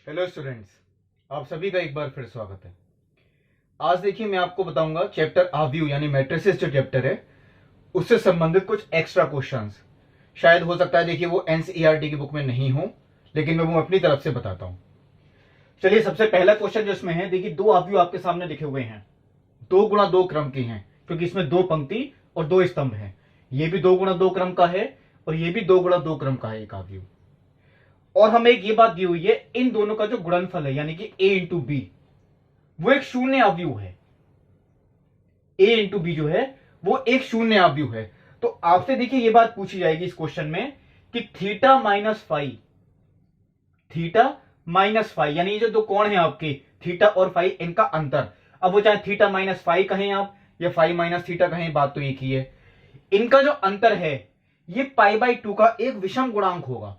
Hello students, आप सभी का एक बार फिर स्वागत है। आज देखिए मैं आपको बताऊंगा चैप्टर आव्यू यानी मैट्रिसेस जो चैप्टर है उससे संबंधित कुछ एक्स्ट्रा क्वेश्चंस। शायद हो सकता है देखिए वो एनसीईआरटी की बुक में नहीं हो, लेकिन मैं वो अपनी तरफ से बताता हूं। चलिए सबसे पहला क्वेश्चन जो इसमें है, देखिए दो आव्यू आपके सामने लिखे हुए हैं, 2 गुणा 2 क्रम के हैं क्योंकि इसमें 2 पंक्ति और 2 स्तंभ हैं। ये भी 2 गुणा 2 क्रम का है और ये भी 2 गुणा 2 क्रम का है एक आव्यू। और हमें एक ये बात दी हुई है, इन दोनों का जो गुणनफल है यानी कि a इंटू बी वो एक शून्य अवयव है। a इंटू बी जो है वो एक शून्य अवयव है। तो आपसे देखिए ये बात पूछी जाएगी इस क्वेश्चन में कि थीटा माइनस फाई यानी ये जो दो कोण है आपके थीटा और फाई, इनका अंतर। अब वो चाहे थीटा माइनस फाई कहें आप या फाई माइनस थीटा कहें, बात तो एक ही है। इनका जो अंतर है ये पाई/2 का एक विषम गुणांक होगा,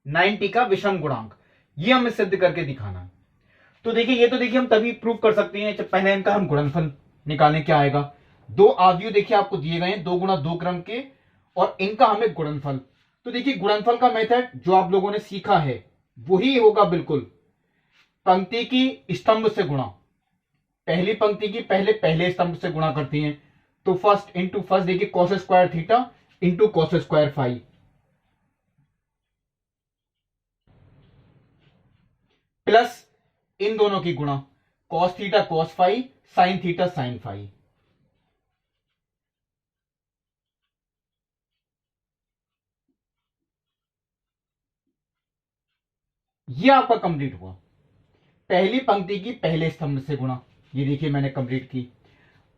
90 का विषम गुणांक। ये हमें सिद्ध करके दिखाना है। तो देखिए ये तो देखिए हम तभी प्रूव कर सकते हैं जब पहले इनका हम गुणनफल निकालने। क्या आएगा, दो आव्यूह देखिए आपको दिए गए हैं 2 गुणा 2 क्रम के और इनका हमें गुणनफल। तो देखिए गुणनफल का मेथड जो आप लोगों ने सीखा है वही होगा बिल्कुल, पंक्ति की स्तंभ से गुणा। पहली पंक्ति की पहले पहले स्तंभ से गुणा करती हैं। तो फर्स्ट इंटू फर्स्ट देखिए cos square theta into cos square phi plus इन दोनों की गुणा cos theta cos phi sine theta sine phi. ये आपका कंप्लीट हुआ। पहली पंक्ति की पहले स्तंभ से गुणा, ये देखिए मैंने कंप्लीट की।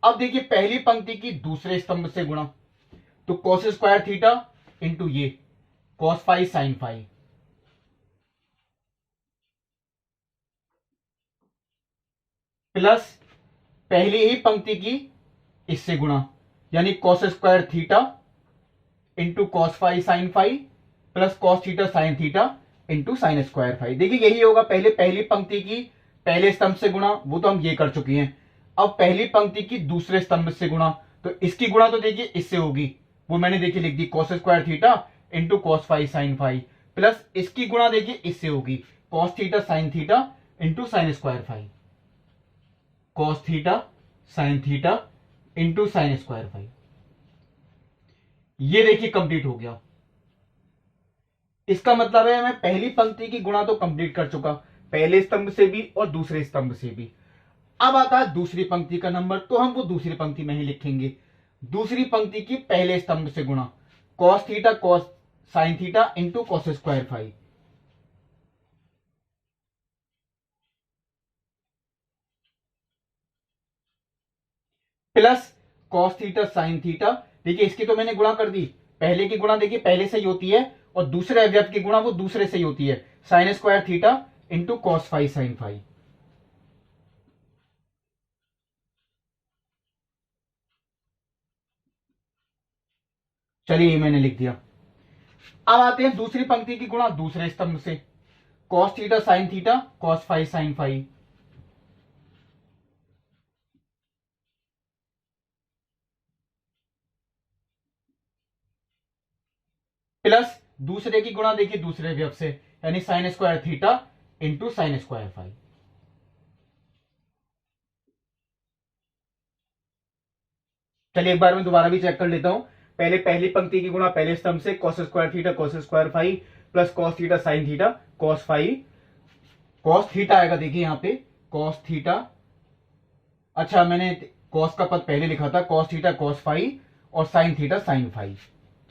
अब देखिए पहली पंक्ति की दूसरे स्तंभ से गुणा, तो कॉस स्क्वायर थीटा इंटू ये cos phi sine phi plus पहली ही पंक्ति की इससे गुणा यानी cos square theta into cos phi sine phi plus cos theta sine theta into sine square phi. देखिए यही होगा, पहले पहली पंक्ति की पहले स्तंभ से गुणा, वो तो हम ये कर चुके हैं। अब पहली पंक्ति की दूसरे स्तंभ से गुणा, तो इसकी गुणा तो देखिए इससे होगी, वो मैंने देखिए लिख दी cos square theta into cos phi sine phi plus इसकी गुणा देखिए इससे होगी cos theta sine theta into sine square phi, cos theta sine theta into sine square phi. ये देखिए कंप्लीट हो गया। इसका मतलब है मैं पहली पंक्ति की गुणा तो कंप्लीट कर चुका, पहले स्तंभ से भी और दूसरे स्तंभ से भी। अब आता है दूसरी पंक्ति का नंबर, तो हम वो दूसरी पंक्ति में ही लिखेंगे। दूसरी पंक्ति की पहले स्तंभ से गुणा cos theta cos sine theta into cos square phi plus cos theta sine theta. देखिए इसकी तो मैंने गुणा कर दी, पहले की गुणा देखिए पहले से ही होती है और दूसरे अवयव की गुणा वो दूसरे से ही होती है, sine square theta into cos phi sine phi. चलिए ये मैंने लिख दिया। अब आते हैं दूसरी पंक्ति की गुणा दूसरे स्तंभ से, cos theta sine theta cos phi sine phi plus दूसरे की गुणा देखिए दूसरे अवयव से यानी sine square theta into sine square phi. चलिए एक बार मैं दोबारा भी चेक कर लेता हूं। पहले पहली पंक्ति की गुणा पहले स्तंभ से cos square theta cos square phi plus cos theta sine theta cos phi, cos theta आएगा देखिए यहां पे कॉस थीटा, अच्छा मैंने कॉस का पद पहले लिखा था, कॉस थीटा कॉस फाई और साइन थीटा साइन फाई।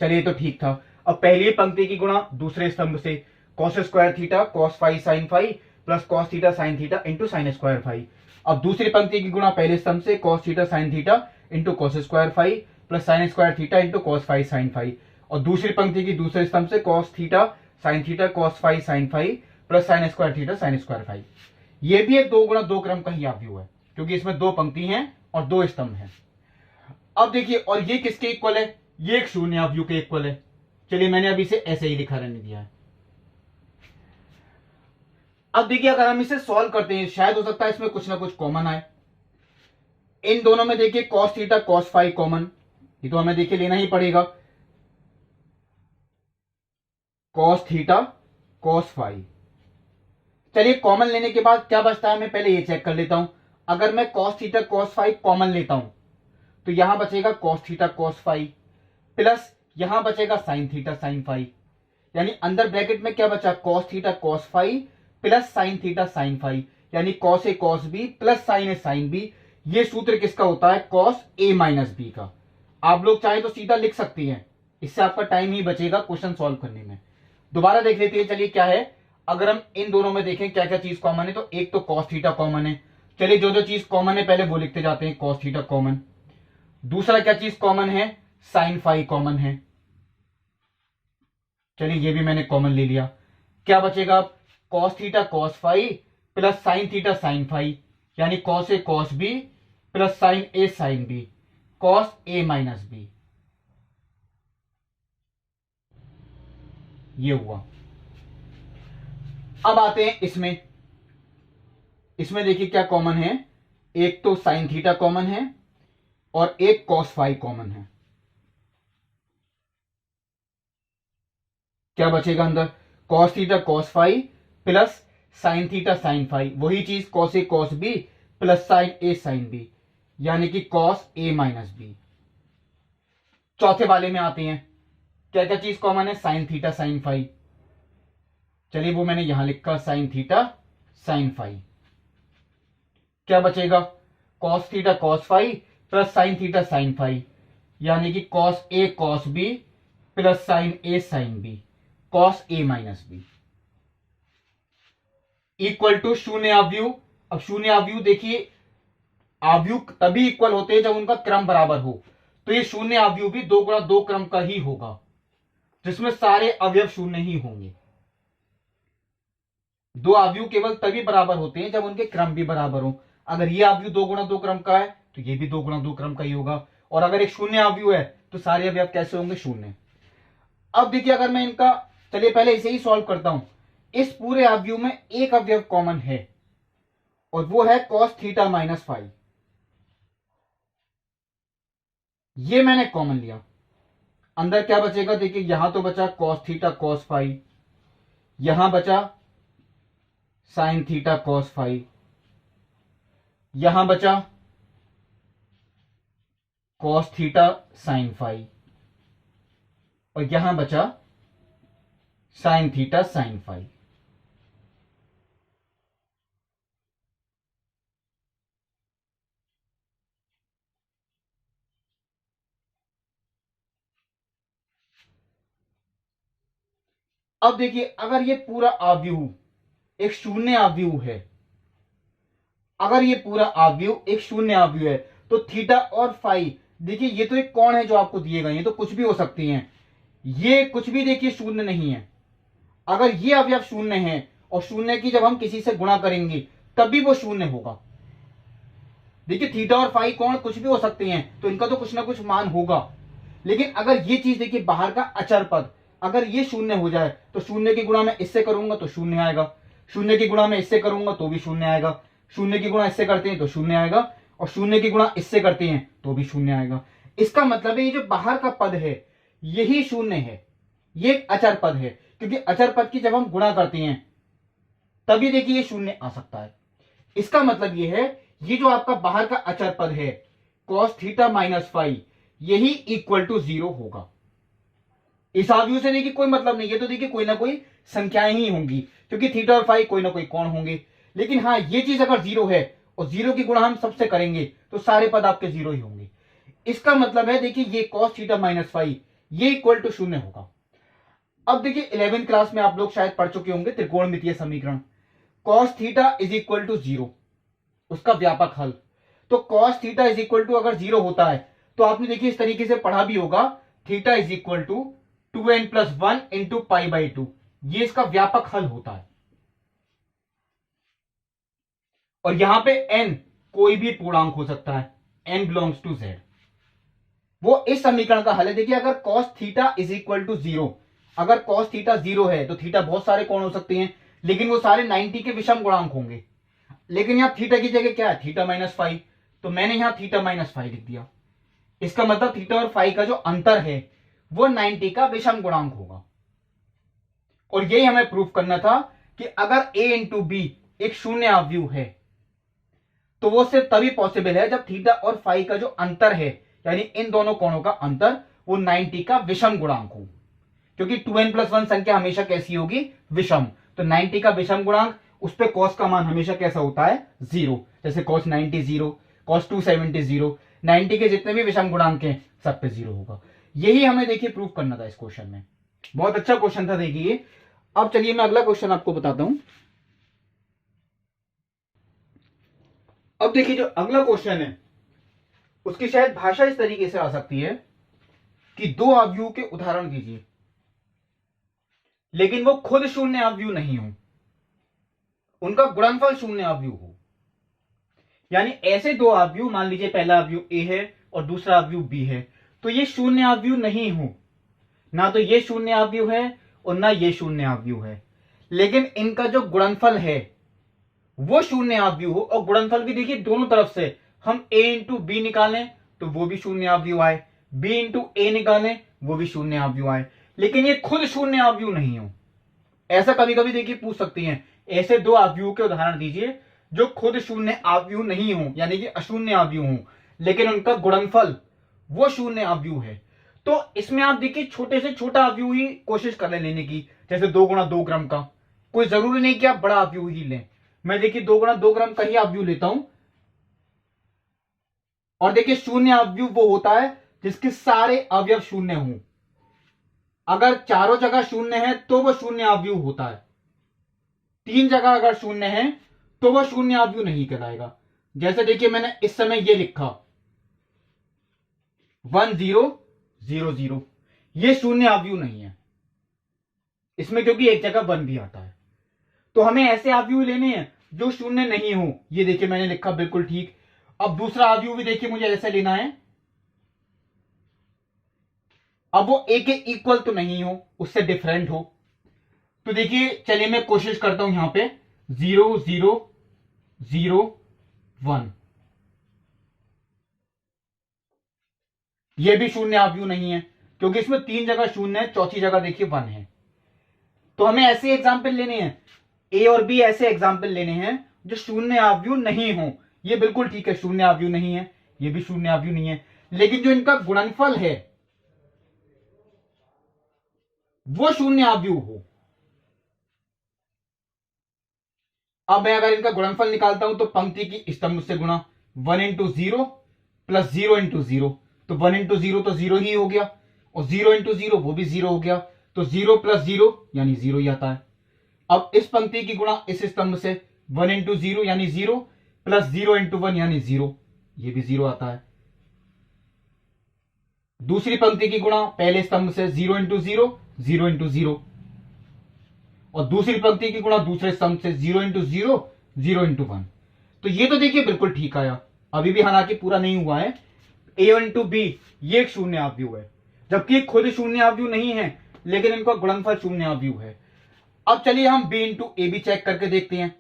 चलिए तो ठीक था। अब पहली पंक्ति की गुणा दूसरे स्तंभ से cos square theta cos phi sine phi plus cos theta sine theta into sine square phi. अब दूसरी पंक्ति की गुणा पहले स्तंभ से cos theta sine theta into cos square phi plus sine square theta into cos phi sine phi और दूसरी पंक्ति की दूसरे स्तंभ से cos theta sine theta cos phi sine phi plus sine square theta sine square phi. ये भी एक 2 गुणा 2 क्रम का ही आव्यूह है क्योंकि इसमें 2 पंक्ति हैं और 2 स्तंभ हैं। अब देखिए और ये किसके इक्वल है, ये एक शून्य आव्यूह के इक्वल है। चलिए मैंने अभी इसे ऐसे ही लिखा रहने दिया है। अब देखिए अगर हम इसे सॉल्व करते हैं शायद हो सकता है इसमें कुछ ना कुछ कॉमन आए। इन दोनों में देखिए cos theta cos phi common, ये तो हमें देखिए लेना ही पड़ेगा, कॉस थीटा कॉस फाई चलिए कॉमन लेने के बाद क्या बचता है मैं पहले ये चेक कर लेता हूं। अगर मैं cos theta cos phi common लेता हूं तो यहां बचेगा cos theta cos phi plus यहां बचेगा sin थीटा sin फाई, यानी अंदर ब्रैकेट में क्या बचा cos theta cos phi plus sin theta sin phi, यानी cos A cos B plus sin A sin B. ये सूत्र किसका होता है cos a माइनस बी का। आप लोग चाहे तो सीधा लिख सकती हैं, इससे आपका टाइम ही बचेगा क्वेश्चन सॉल्व करने में। दोबारा देख लेते हैं चलिए क्या है। अगर हम इन दोनों में देखें क्या क्या चीज कॉमन है, तो एक तो cos थीटा कॉमन है। चलिए जो जो चीज कॉमन है पहले वो लिखते जाते हैं, cos थीटा कॉमन। दूसरा क्या चीज कॉमन है, sin फाई कॉमन है। चलिए ये भी मैंने कॉमन ले लिया। क्या बचेगा अब, cos theta cos phi plus sin theta sin phi, यानी cos A cos B plus sin A sin B, cos a minus B. ये हुआ। अब आते हैं इसमें। इसमें देखिए क्या कॉमन है, एक तो sin थीटा कॉमन है और एक cos फाई कॉमन है। क्या बचेगा अंदर, cos theta cos phi plus sin theta sin phi, वही चीज cos A cos B plus sin A sin B, यानी कि cos a माइनस बी। चौथे वाले में आते हैं, क्या क्या चीज कॉमन है, sin थीटा sin फाई। चलिए वो मैंने यहां लिखा sin थीटा sin फाई। क्या बचेगा, cos theta cos phi plus sin theta sin phi, यानी कि cos a cos B plus sin a sin B, cos a minus B equal to शून्य आव्यूह। अब शून्य आव्यूह देखिए, आव्यूह तभी इक्वल होते हैं जब उनका क्रम बराबर हो। तो ये शून्य आव्यूह भी 2 गुणा 2 क्रम का ही होगा, जिसमें सारे अवयव शून्य ही होंगे। दो आव्यूह केवल तभी बराबर होते हैं जब उनके क्रम भी बराबर हो। अगर ये आव्यूह 2 गुणा 2 क्रम का है तो ये भी 2 गुणा 2 क्रम का ही होगा। और अगर एक शून्य आव्यूह है तो सारे अवयव कैसे होंगे, शून्य। अब देखिए अगर मैं इनका, चलिए पहले इसे ही सॉल्व करता हूं। इस पूरे आव्यूह में एक अवयव कॉमन है और वो है cos थीटा माइनस फाई। ये मैंने कॉमन लिया। अंदर क्या बचेगा, देखिए यहां तो बचा cos थीटा cos फाई, यहां बचा sin थीटा cos फाई, यहां बचा cos थीटा sin फाई और यहां बचा sin थीटा sin फाई। अब देखिए अगर ये पूरा आव्यूह एक शून्य आव्यूह है, अगर ये पूरा आव्यूह एक शून्य आव्यूह है तो थीटा और फाई, देखिए ये तो एक कोण है जो आपको दिए गए हैं, तो कुछ भी हो सकती हैं। ये कुछ भी देखिए शून्य नहीं है। अगर ये अवयव शून्य है और शून्य की जब हम किसी से गुणा करेंगे तभी वो शून्य होगा। देखिए थीटा और फाई कोण कुछ भी हो सकते हैं, तो इनका तो कुछ ना कुछ मान होगा। लेकिन अगर ये चीज देखिए बाहर का अचर पद, अगर ये शून्य हो जाए तो शून्य की गुणा में इससे करूंगा तो शून्य आएगा, शून्य की गुणा में इससे करूंगा तो भी शून्य आएगा, शून्य की गुणा इससे करते हैं तो शून्य आएगा, और शून्य की गुणा इससे करते हैं तो भी शून्य आएगा। इसका मतलब है ये जो बाहर का पद है यही शून्य है, ये एक अचर पद है, क्योंकि अचर पद की जब हम गुणा करते हैं तभी देखिए ये शून्य आ सकता है। इसका मतलब ये है ये जो आपका बाहर का अचर पद है cos थीटा माइनस फाई, यही इक्वल टू 0 होगा। इस आव्यूह से देखिए कोई मतलब नहीं है, तो देखिए कोई ना कोई संख्याएं ही होंगी, क्योंकि थीटा और फाई कोई ना कोई कोण होंगे। लेकिन हाँ ये चीज अगर 0 है और 0 की गुणा हम सबसे करेंगे तो सारे पद आपके 0 ही होंगे। इसका मतलब है देखिए ये cos थीटा माइनस फाई ये इक्वल टू 0 होगा। अब देखिए 11th क्लास में आप लोग शायद पढ़ चुके होंगे त्रिकोणमितीय समीकरण, cos theta is equal to 0, उसका व्यापक हल। तो cos theta is equal to अगर 0 होता है तो आपने देखिए इस तरीके से पढ़ा भी होगा, theta is equal to 2n plus 1 into pi by 2, ये इसका व्यापक हल होता है। और यहां पे n कोई भी पूर्णांक हो सकता है, n बिलोंग्स टू z, वो इस समीकरण का हल है। देखिए अगर cos theta is equal to 0, अगर cos थीटा 0 है तो थीटा बहुत सारे कोण हो सकते हैं, लेकिन वो सारे 90 के विषम गुणांक होंगे। लेकिन यहां थीटा की जगह क्या है, थीटा माइनस फाई, तो मैंने यहां थीटा माइनस फाई लिख दिया। इसका मतलब थीटा और फाई का जो अंतर है वो 90 का विषम गुणांक होगा। और यही हमें प्रूफ करना था कि अगर a इंटू बी एक शून्य अवयव है तो वो सिर्फ तभी पॉसिबल है जब थीटा और फाई का जो अंतर है, यानी इन दोनों कोणों का अंतर, वो 90 का विषम गुणांक हो। क्योंकि 2n+1 संख्या हमेशा कैसी होगी? विषम। तो 90 का विषम गुणांक, उस पे cos का मान हमेशा कैसा होता है? 0। जैसे cos 90 0, cos 270 0, 90 के जितने भी विषम गुणांक हैं सब पे 0 होगा। यही हमें देखिए प्रूफ करना था इस क्वेश्चन में। बहुत अच्छा क्वेश्चन था देखिए। अब चलिए मैं अगला क्वेश्चन आपको बताता हूं। अब देखिए जो अगला क्वेश्चन है उसकी शायद भाषा इस तरीके से आ सकती है कि दो अवयव के उदाहरण दीजिए लेकिन वो खुद शून्य अवयव नहीं हो, उनका गुणनफल शून्य अवयव हो। यानी ऐसे दो अवयव, मान लीजिए पहला अवयव ए है और दूसरा अवयव बी है, तो ये शून्य अवयव नहीं हो, ना तो ये शून्य अवयव है और ना ये शून्य अवयव है, लेकिन इनका जो गुणनफल है वो शून्य अवयव हो। और गुणनफल भी देखिए दोनों तरफ से, हम a इंटू बी निकालें तो वो भी शून्य अवयव आए, b इंटू ए निकालें वो भी शून्य अवयव आए, लेकिन ये खुद शून्य अवयव नहीं हो। ऐसा कभी कभी देखिए पूछ सकती हैं, ऐसे दो अवयव के उदाहरण दीजिए जो खुद शून्य अवयव नहीं हो, यानी कि अशून्य अवयव हो, लेकिन उनका गुणनफल वो शून्य अवयव है। तो इसमें आप देखिए छोटे से छोटा अवयव ही कोशिश कर लेने की, जैसे 2 गुणा 2 ग्राम का। कोई जरूरी नहीं कि आप बड़ा अवयव ही लें। मैं देखिए 2 गुणा 2 ग्राम का ही अवयव लेता हूं, और देखिए शून्य अवयव वो होता है जिसके सारे अवयव शून्य हों। अगर चारों जगह शून्य है तो वह शून्य अवयव होता है, 3 जगह अगर शून्य है तो वह शून्य अवयव नहीं कहलाएगा। जैसे देखिए मैंने इस समय ये लिखा 1 0 0 0, ये शून्य अवयव नहीं है इसमें, क्योंकि एक जगह 1 भी आता है। तो हमें ऐसे अवयव लेने हैं जो शून्य नहीं हो। ये देखिए मैंने लिखा बिल्कुल ठीक। अब दूसरा अवयव भी देखिए मुझे ऐसे लेना है, अब वो ए के इक्वल तो नहीं हो, उससे डिफरेंट हो। तो देखिए चलिए मैं कोशिश करता हूं यहां पे 0 0 0 1, ये भी शून्य अवयव नहीं है क्योंकि इसमें 3 जगह शून्य है, चौथी जगह देखिए 1 है। तो हमें ऐसे एग्जाम्पल लेने हैं, ए और बी ऐसे एग्जाम्पल लेने हैं जो शून्य अवयव नहीं हो। ये बिल्कुल ठीक है, शून्य अवयव नहीं है, ये भी शून्य अवयव नहीं है, लेकिन जो इनका गुणनफल है वो शून्य अवयव हो। अब मैं अगर इनका गुणनफल निकालता हूं तो पंक्ति की स्तंभ से गुणा, 1 इंटू 0 प्लस 0 इंटू 0, तो 1 इंटू 0 तो 0 ही हो गया, और 0 इंटू 0 वो भी 0 हो गया, तो 0 प्लस 0 यानी 0 ही आता है। अब इस पंक्ति की गुणा इस स्तंभ से, 1 इंटू 0 यानी 0, प्लस 0 इंटू 1 यानी 0, ये भी 0 आता है। दूसरी पंक्ति की गुणा पहले स्तंभ से, 0 इंटू 0 0 इंटू 0, और दूसरी पंक्ति की गुणा दूसरे स्तंभ से, 0 इंटू 0 0 इंटू 1। तो ये तो देखिए बिल्कुल ठीक आया, अभी भी हालांकि पूरा नहीं हुआ है। ए इंटू बी ये एक शून्य अवयव है, जबकि खुद शून्य अवयव नहीं है, लेकिन इनका गुणनफल शून्य अवयव है। अब चलिए हम बी इंटू ए भी चेक करके देखते हैं।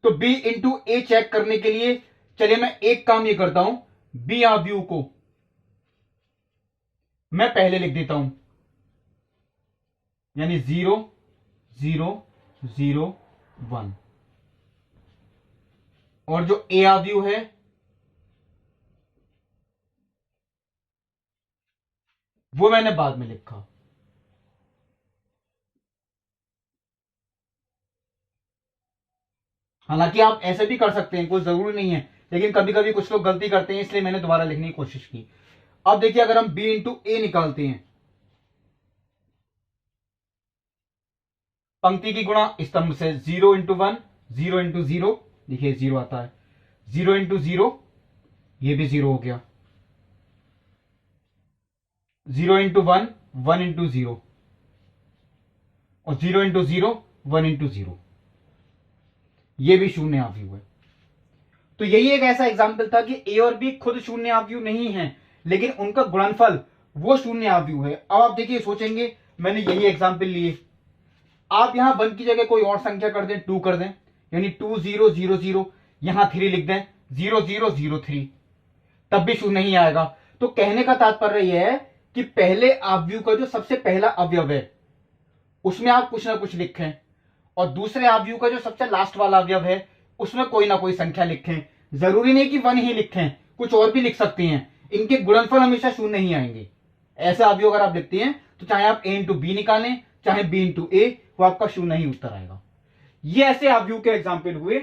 तो बी इंटू ए चेक करने के लिए चलिए मैं एक काम ये करता हूं, बी अवयव को मैं पहले लिख देता हूं, यानी 0 0 0 1, और जो ए अवयव है वो मैंने बाद में लिखा। हालांकि आप ऐसे भी कर सकते हैं, कोई जरूरी नहीं है, लेकिन कभी कभी कुछ लोग गलती करते हैं, इसलिए मैंने दोबारा लिखने की कोशिश की। अब देखिए अगर हम b इंटू ए निकालते हैं, पंक्ति की गुणा स्तंभ से, 0 इंटू 1 0 इंटू 0, देखिए 0 आता है, 0 इंटू 0 ये भी 0 हो गया, 0 इंटू 1 1 इंटू 0, और 0 इंटू 0 1 इंटू 0, ये भी शून्य अवयव है। तो यही एक ऐसा एग्जाम्पल था कि ए और बी खुद शून्य अवयव नहीं है, लेकिन उनका गुणनफल वो शून्य अवयव है। अब आप देखिए सोचेंगे मैंने यही एग्जाम्पल लिए, आप यहां 1 की जगह कोई और संख्या कर दें, 2 कर दें, यानी 2 0 0 0, यहां 3 लिख दें, 0 0 0 3, तब भी शून्य नहीं आएगा। तो कहने का तात्पर्य यह है कि पहले अवयव का जो सबसे पहला अवयव है उसमें आप कुछ ना कुछ लिखें, और दूसरे अवयव का जो सबसे लास्ट वाला अवयव है उसमें कोई ना कोई संख्या लिखें। जरूरी नहीं कि 1 ही लिखें, कुछ और भी लिख सकते हैं। इनके गुणनफल हमेशा शून्य नहीं आएंगे। ऐसा अवयव अगर आप लिखते हैं तो चाहे आप a इंटू बी निकालें चाहे b इंटू ए, वो आपका शून्य ही उत्तर आएगा। ये ऐसे अवयव के एग्जाम्पल हुए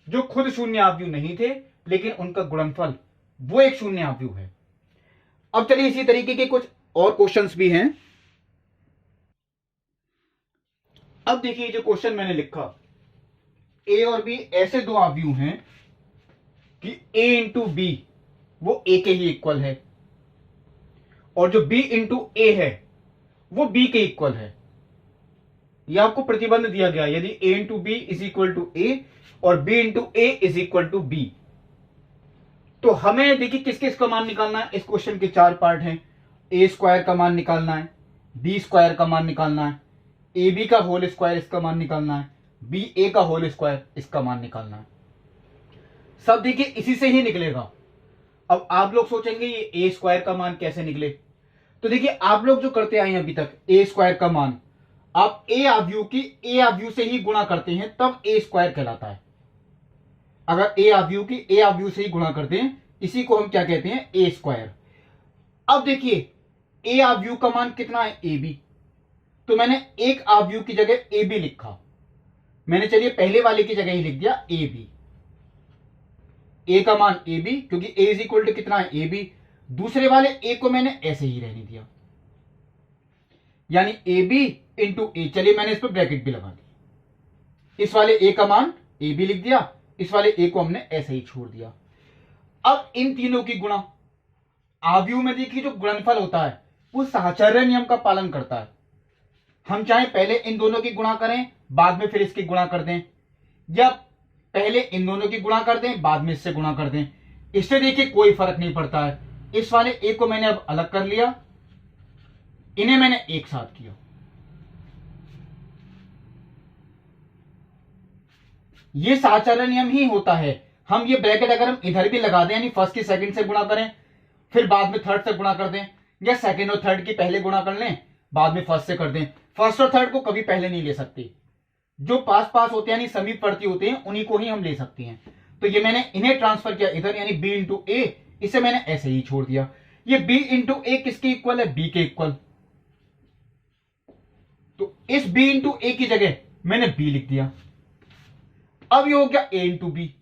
जो खुद शून्य अवयव नहीं थे, लेकिन उनका गुणनफल वो एक शून्य अवयव है। अब चलिए इसी तरीके के कुछ और क्वेश्चंस भी हैं। अब देखिए जो क्वेश्चन मैंने लिखा, ए और बी ऐसे दो अवयव हैं कि a इंटू बी वो a के ही इक्वल है और जो b इंटू ए है वो b के इक्वल है। यह आपको प्रतिबंध दिया गया, यदि a into B is equal to A और b into A is equal to B. तो हमें देखिए किस किस का मान निकालना है। इस क्वेश्चन के 4 पार्ट हैं। a स्क्वायर का मान निकालना है, b स्क्वायर का मान निकालना है, ए बी का होल स्क्वायर इसका मान निकालना है, बी ए का होल स्क्वायर इसका मान निकालना है। सब देखिए इसी से ही निकलेगा। अब आप लोग सोचेंगे ये ए स्क्वायर का मान कैसे निकले, तो देखिए आप लोग जो करते आए हैं अभी तक, ए स्क्वायर का मान आप ए अवयव की ए अवयव से ही गुणा करते हैं तब ए स्क्वायर कहलाता है। अगर ए अवयव की ए अवयव से ही गुणा करते हैं इसी को हम क्या कहते हैं, ए स्क्वायर। अब देखिए ए अवयव का मान कितना है, ए बी, तो मैंने एक अवयव की जगह ए बी लिखा। मैंने चलिए पहले वाले की जगह ही लिख दिया ए बी, ए का मान ए बी, क्योंकि ए इज इक्वल टू कितना है, ए बी। दूसरे वाले ए को मैंने ऐसे ही रहने दिया, यानी ए बी इंटू ए। चलिए मैंने इस पर ब्रैकेट भी लगा दी। इस वाले ए का मान ए बी लिख दिया, इस वाले ए को हमने ऐसे ही छोड़ दिया। अब इन तीनों की गुणा, अवयव में देखिए जो गुणनफल होता है वो साहचर्य नियम का पालन करता है। हम चाहे पहले इन दोनों की गुणा करें बाद में फिर इसकी गुणा कर दें, या पहले इन दोनों की गुणा कर दें बाद में इससे गुणा कर दें, इससे देखिए कोई फर्क नहीं पड़ता है। इस वाले ए को मैंने अब अलग कर लिया, इन्हें मैंने एक साथ किया। ये साहचर्य नियम ही होता है। हम ये ब्रैकेट अगर हम इधर भी लगा दें, यानी फर्स्ट की सेकंड से गुणा करें फिर बाद में थर्ड से गुणा कर दें, या सेकंड और थर्ड की पहले गुणा कर लें बाद में फर्स्ट से कर दें, फर्स्ट और थर्ड को कभी पहले नहीं ले सकते। जो पास पास होते हैं यानी समीपवर्ती होते हैं उन्हीं को ही हम ले सकते हैं। तो ये मैंने इन्हें ट्रांसफर किया इधर, यानी b इंटू ए, इसे मैंने ऐसे ही छोड़ दिया। ये b इंटू ए किसके इक्वल है, b के इक्वल। तो इस b इंटू ए की जगह मैंने b लिख दिया। अब ये हो गया a इंटू बी,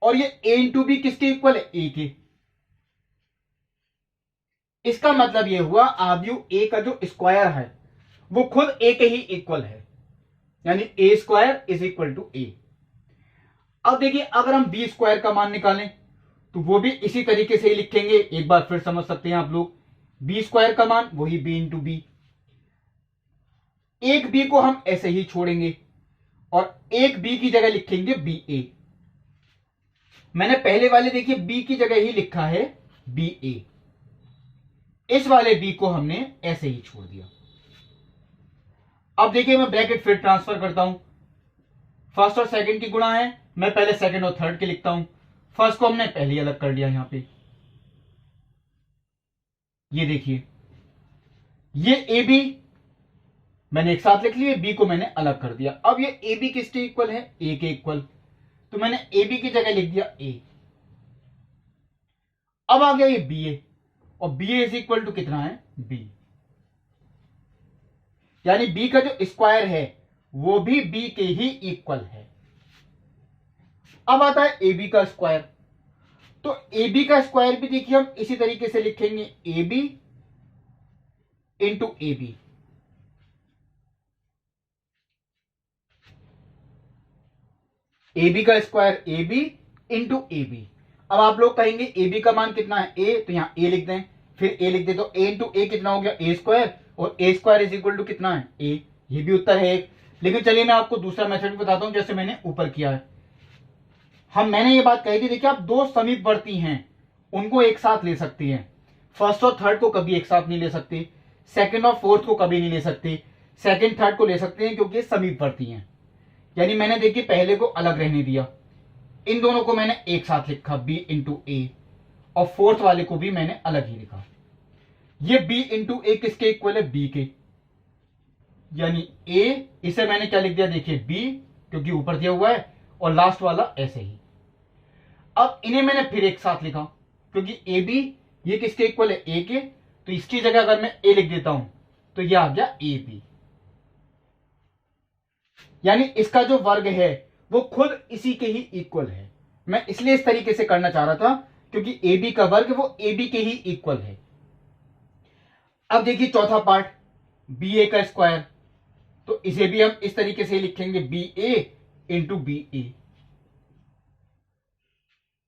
और ये a इंटू बी किसके इक्वल है, a के। इसका मतलब ये हुआ अवयव a का जो स्क्वायर है वो खुद a के ही इक्वल है, यानी ए स्क्वायर इज इक्वल टू ए। अब देखिए अगर हम बी स्क्वायर का मान निकालें तो वो भी इसी तरीके से ही लिखेंगे। एक बार फिर समझ सकते हैं आप लोग, बी स्क्वायर का मान वही बी इंटू बी। एक बी को हम ऐसे ही छोड़ेंगे और एक बी की जगह लिखेंगे बी ए। मैंने पहले वाले देखिए बी की जगह ही लिखा है बी ए, इस वाले बी को हमने ऐसे ही छोड़ दिया। अब देखिए मैं ब्रैकेट फिर ट्रांसफर करता हूं, फर्स्ट और सेकंड की गुणा है, मैं पहले सेकंड और थर्ड के लिखता हूं। फर्स्ट को हमने पहले ही अलग कर लिया, यहां पे ये देखिए ये ए बी मैंने एक साथ लिख लिया, बी को मैंने अलग कर दिया। अब ये ए बी किसके इक्वल है, ए के इक्वल, तो मैंने ए बी की जगह लिख दिया ए। अब आ गया ये बी ए, और B A is equal to कितना है, बी, यानी बी का जो स्क्वायर है वो भी बी के ही इक्वल है। अब आता है ए बी का स्क्वायर, तो ए बी का स्क्वायर भी देखिए हम इसी तरीके से लिखेंगे, A B into A B. A B का square A B into A B. अब आप लोग कहेंगे ए बी का मान कितना है, ए, तो यहां ए लिख दें, फिर ए लिख दे, तो ए इंटू ए कितना हो गया, ए स्क्वायर, और ए स्क्वायर इज इक्वल टू कितना है, ए। ये भी उत्तर है एक। लेकिन चलिए मैं आपको दूसरा मेथड बताता हूं जैसे मैंने ऊपर किया है। मैंने ये बात कही थी, देखिए आप दो समीपवर्ती हैं उनको एक साथ ले सकती हैं। फर्स्ट और थर्ड को कभी एक साथ नहीं ले सकते, सेकंड और फोर्थ को कभी नहीं ले सकते, सेकंड थर्ड को ले सकते हैं क्योंकि ये समीपवर्ती हैं। यानी मैंने देखिए पहले को अलग रहने दिया, इन दोनों को मैंने एक साथ लिखा b इंटू ए, और फोर्थ वाले को भी मैंने अलग ही लिखा। ये b इंटू ए किसके इक्वल है, b के। यानी ए, इसे मैंने क्या लिख दिया देखिए बी, क्योंकि ऊपर दिया हुआ है, और लास्ट वाला ऐसे ही। अब इन्हें मैंने फिर एक साथ लिखा, क्योंकि ए बी ये किसके इक्वल है, ए के, तो इसकी जगह अगर मैं ए लिख देता हूं तो ये आ गया ए बी। यानी इसका जो वर्ग है वो खुद इसी के ही इक्वल है। मैं इसलिए इस तरीके से करना चाह रहा था क्योंकि ए बी का वर्ग वो ए बी के ही इक्वल है। अब देखिए चौथा पार्ट, बी ए का स्क्वायर, तो इसे भी हम इस तरीके से लिखेंगे बी ए इंटू बी ए।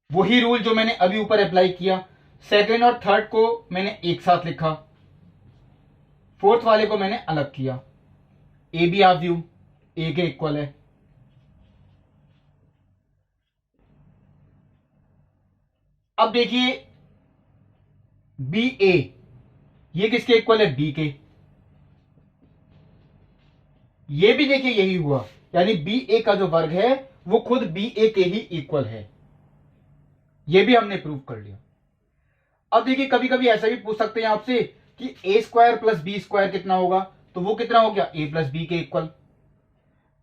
वही रूल जो मैंने अभी ऊपर अप्लाई किया, सेकंड और थर्ड को मैंने एक साथ लिखा, फोर्थ वाले को मैंने अलग किया। ए बी आव्यूह ए के इक्वल है। अब देखिए बी ए ये किसके इक्वल है, बी के। ये भी देखिए यही हुआ, यानी बी ए का जो वर्ग है वो खुद बी ए के ही इक्वल है। ये भी हमने प्रूव कर लिया। अब देखिए कभी कभी ऐसा भी पूछ सकते हैं आपसे कि ए स्क्वायर प्लस बी स्क्वायर कितना होगा, तो वो कितना हो गया, ए प्लस बी के इक्वल।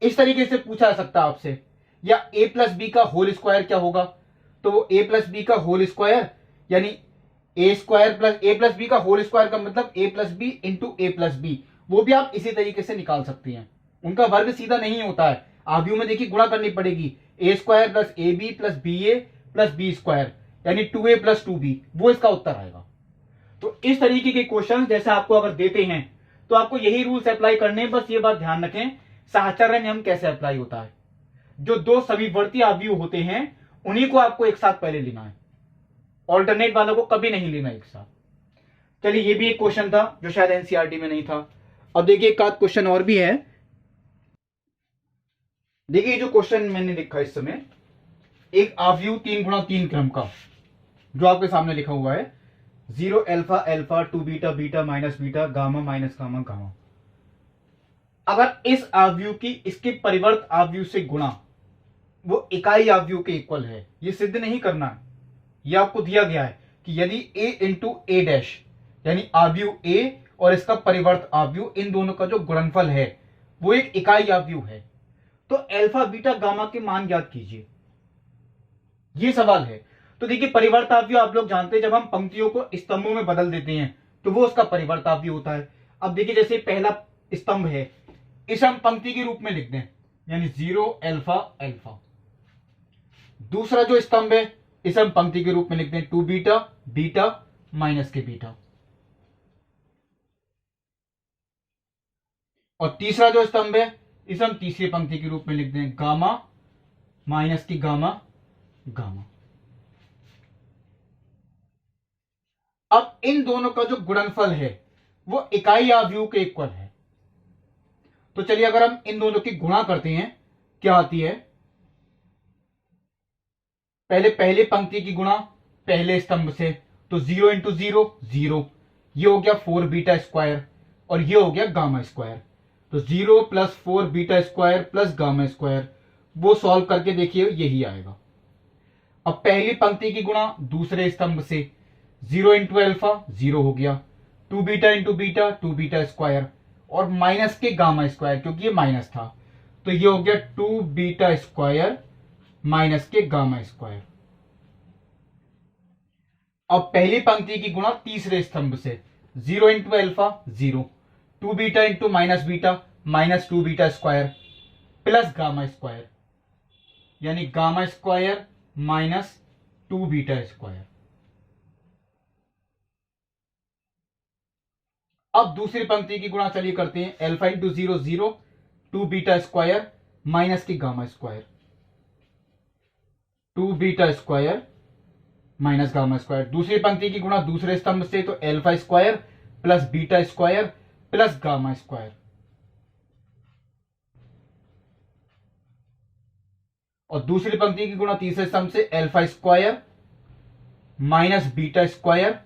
इस तरीके से पूछा जा सकता है आपसे। या ए प्लस बी का होल स्क्वायर क्या होगा, तो वो ए प्लस बी का होल स्क्वायर, यानी ए स्क्वायर प्लस ए प्लस बी का होल स्क्वायर का मतलब ए प्लस बी इंटू ए प्लस बी, वो भी आप इसी तरीके से निकाल सकती हैं। उनका वर्ग सीधा नहीं होता है, आव्यूह में देखिए गुणा करनी पड़ेगी, A square plus A B plus B A plus B square, यानी 2a प्लस 2b, वो इसका उत्तर आएगा। तो इस तरीके के क्वेश्चन जैसे आपको अगर देते हैं तो आपको यही रूल्स अप्लाई करने हैं। बस ये बात ध्यान रखें साहचर्य नियम कैसे अप्लाई होता है। जो दो समीवर्ती आव्यूह होते हैं उन्हीं को आपको एक साथ पहले लेना है, ऑल्टरनेट वालों को कभी नहीं लेना एक साथ। चलिए ये भी एक क्वेश्चन था जो शायद एनसीईआरटी में नहीं था। अब देखिए एक आध क्वेश्चन और भी है। देखिए जो क्वेश्चन मैंने लिखा इस समय, एक आव्यूह 3x3 क्रम का जो आपके सामने लिखा हुआ है, 0 alpha alpha 2 beta beta minus beta gamma minus gamma gamma. अगर इस आव्यूह की इसके परिवर्त आव्यूह से गुणा वो इकाई आव्यूह के इक्वल है, ये सिद्ध नहीं करना है, ये आपको दिया गया है कि यदि a इंटू ए डैश यानी आव्यूह a और इसका परिवर्त आव्यूह इन दोनों का जो गुणनफल है वो एक इकाई आव्यूह है, तो अल्फा बीटा गामा के मान ज्ञात कीजिए, ये सवाल है। तो देखिए परिवर्त आव्यूह आप लोग जानते हैं, जब हम पंक्तियों को स्तंभों में बदल देते हैं तो वो उसका परिवर्त आव्यूह होता है। अब देखिए जैसे पहला स्तंभ है, इसे हम पंक्ति के रूप में लिख दें, यानी 0 अल्फा अल्फा। दूसरा जो स्तंभ है इसे हम पंक्ति के रूप में लिख दें 2 बीटा बीटा माइनस के बीटा। और तीसरा जो स्तंभ है इसे हम तीसरी पंक्ति के रूप में लिख दें गामा माइनस की गामा गामा। अब इन दोनों का जो गुणनफल है वो इकाई आव्यूह के इक्वल है। तो चलिए अगर हम इन दोनों की गुणा करते हैं क्या आती है, पहले पहली पंक्ति की गुणा पहले स्तंभ से, तो 0 इंटू 0 0, ये हो गया 4 बीटा स्क्वायर और ये हो गया गामा स्क्वायर। तो 0 plus 4 beta square plus gamma square, वो सॉल्व करके देखिए यही आएगा। अब पहली पंक्ति की गुणा दूसरे स्तंभ से, 0 इंटू अल्फा 0 हो गया, 2 beta into beta 2 beta square और माइनस के गामा स्क्वायर, क्योंकि ये माइनस था तो ये हो गया 2 बीटा स्क्वायर माइनस के गामा स्क्वायर। अब पहली पंक्ति की गुणा तीसरे स्तंभ से, 0 into alpha 0, 2 beta into minus beta minus 2 beta square plus gamma square, यानी gamma square minus 2 beta square. अब दूसरी पंक्ति की गुणा चलिए करते हैं, alpha into 0 0, 2 beta square minus की gamma square, 2 beta square minus gamma square. दूसरी पंक्ति की गुणा दूसरे स्तंभ से, तो alpha square plus beta square plus gamma square. और दूसरी पंक्ति की गुणा तीसरे स्तंभ से, alpha square minus beta square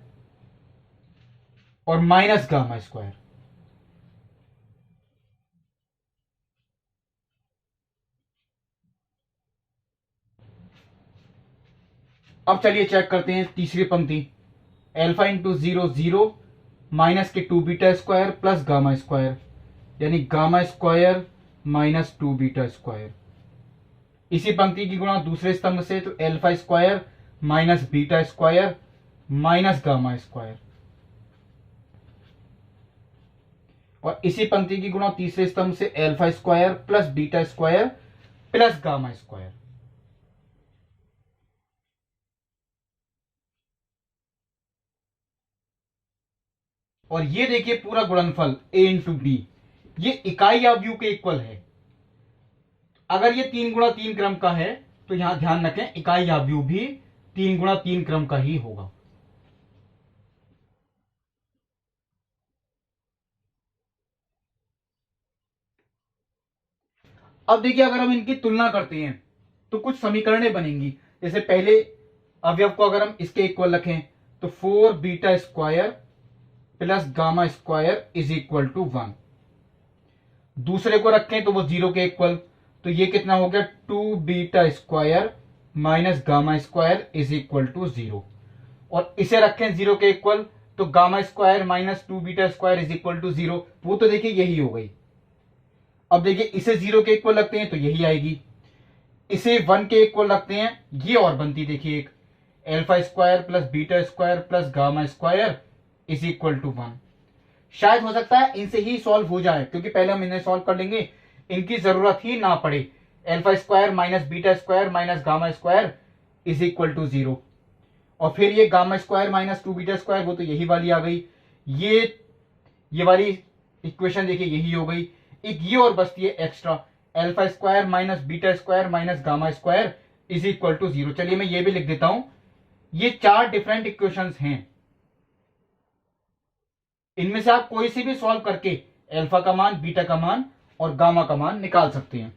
और माइनस गामा स्क्वायर। अब चलिए चेक करते हैं तीसरी पंक्ति, अल्फा इंटू 0 0 माइनस के 2 beta square plus gamma square यानी gamma square minus 2 beta square. इसी पंक्ति की गुणा दूसरे स्तंभ से, तो alpha square minus beta square minus gamma square. और इसी पंक्ति की गुणा तीसरे स्तंभ से alpha square plus beta square plus gamma square. और ये देखिए पूरा गुणनफल a इंटू बी, ये इकाई आव्यूह के इक्वल है। अगर ये 3 गुणा 3 क्रम का है तो यहां ध्यान रखें इकाई आव्यूह भी 3 गुणा 3 क्रम का ही होगा। अब देखिए अगर हम इनकी तुलना करते हैं तो कुछ समीकरणें बनेंगी। जैसे पहले अवयव को अगर हम इसके इक्वल रखें तो 4 beta square plus gamma square is equal to 1। दूसरे को रखें तो वो 0 के इक्वल, तो ये कितना हो गया 2 beta square minus gamma square is equal to 0। और इसे रखें 0 के इक्वल, तो gamma square minus 2 beta square is equal to 0। वो तो देखिए यही हो गई। अब देखिए इसे 0 के इक्वल रखते हैं तो यही आएगी, इसे 1 के इक्वल रखते हैं, ये और बनती देखिए एक alpha square plus beta square plus gamma square is equal to 1। शायद हो सकता है इनसे ही सॉल्व हो जाए, क्योंकि पहले हम इन्हें सॉल्व कर लेंगे, इनकी जरूरत ही ना पड़े। Alpha square minus beta square minus gamma square is equal to 0। और फिर ये gamma square minus 2 beta square, वो तो यही वाली आ गई। ये वाली इक्वेशन देखिए यही हो गई। एक ये और बचती है extra, alpha square minus beta square minus gamma square is equal to 0। चलिए मैं ये भी लिख देता हूं, ये 4 डिफरेंट इक्वेशंस हैं। इनमें से आप कोई सी भी सॉल्व करके एल्फा का मान, बीटा का मान और गामा का मान निकाल सकते हैं।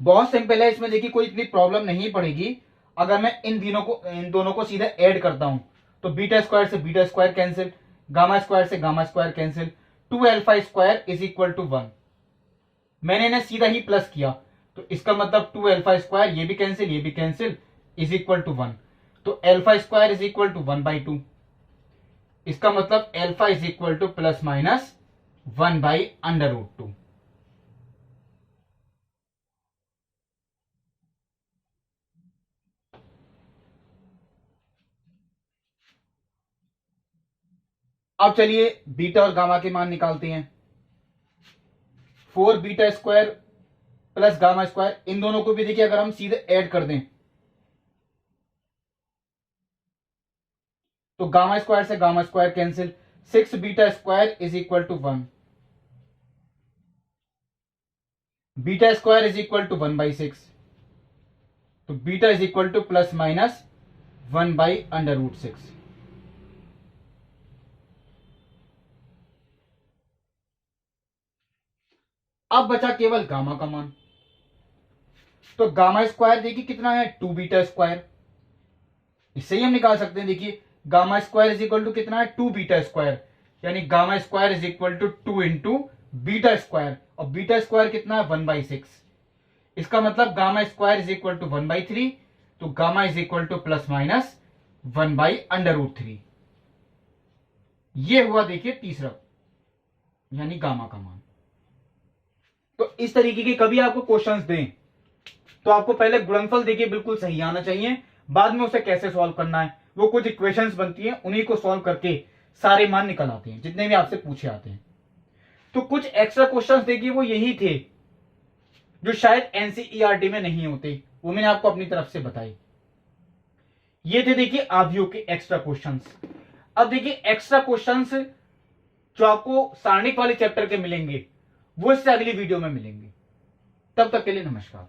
बहुत सिंपल है, इसमें देखिए कोई इतनी प्रॉब्लम नहीं पड़ेगी। अगर मैं इन दोनों को सीधा ऐड करता हूं तो बीटा स्क्वायर से beta square cancel, gamma square से gamma square cancel, 2 alpha square is equal to 1। मैंने इन्हें सीधा ही प्लस किया, तो इसका मतलब 2 एल्फा स्क्वायर, ये भी कैंसिल इज इक्वल टू 1। तो alpha square is equal to 1/2। इसका मतलब alpha is equal to plus minus 1/√2। अब चलिए बीटा और गामा के मान निकालते हैं। 4 beta square plus gamma square, इन दोनों को भी देखिए अगर हम सीधे ऐड कर दें तो गामा स्क्वायर से gamma square cancel, 6 beta square is equal to 1। Beta square is equal to 1/6, तो beta is equal to plus minus 1/√6। अब बचा केवल गामा का मान, तो गामा स्क्वायर देखिए कितना है 2 बीटा स्क्वायर, इससे ही हम निकाल सकते हैं। देखिए gamma square is equal to कितना है 2 बीटा स्क्वायर, यानी gamma square is equal to 2 into beta square, और बीटा स्क्वायर कितना है 1/6। इसका मतलब gamma square is equal to 1/3, तो gamma is equal to plus minus 1/√3। ये हुआ देखिए तीसरा, यानी गामा का मान। तो इस तरीके के कभी आपको क्वेश्चंस दें तो आपको पहले गुणनफल देखिए बिल्कुल सही आना चाहिए, बाद में उसे कैसे सॉल्व करना है, वो कुछ इक्वेशंस बनती हैं, उन्हीं को सॉल्व करके सारे मान निकल आते हैं जितने भी आपसे पूछे आते हैं। तो कुछ एक्स्ट्रा क्वेश्चंस देखिए वो यही थे जो शायद एनसीईआरटी में नहीं होते, वो मैंने आपको अपनी तरफ से बताई। ये थे देखिए आव्यूह के एक्स्ट्रा क्वेश्चंस। अब देखिए एक्स्ट्रा क्वेश्चंस जो आपको सारणिक वाले चैप्टर के मिलेंगे वो इससे अगली वीडियो में मिलेंगे। तब तक के लिए नमस्कार।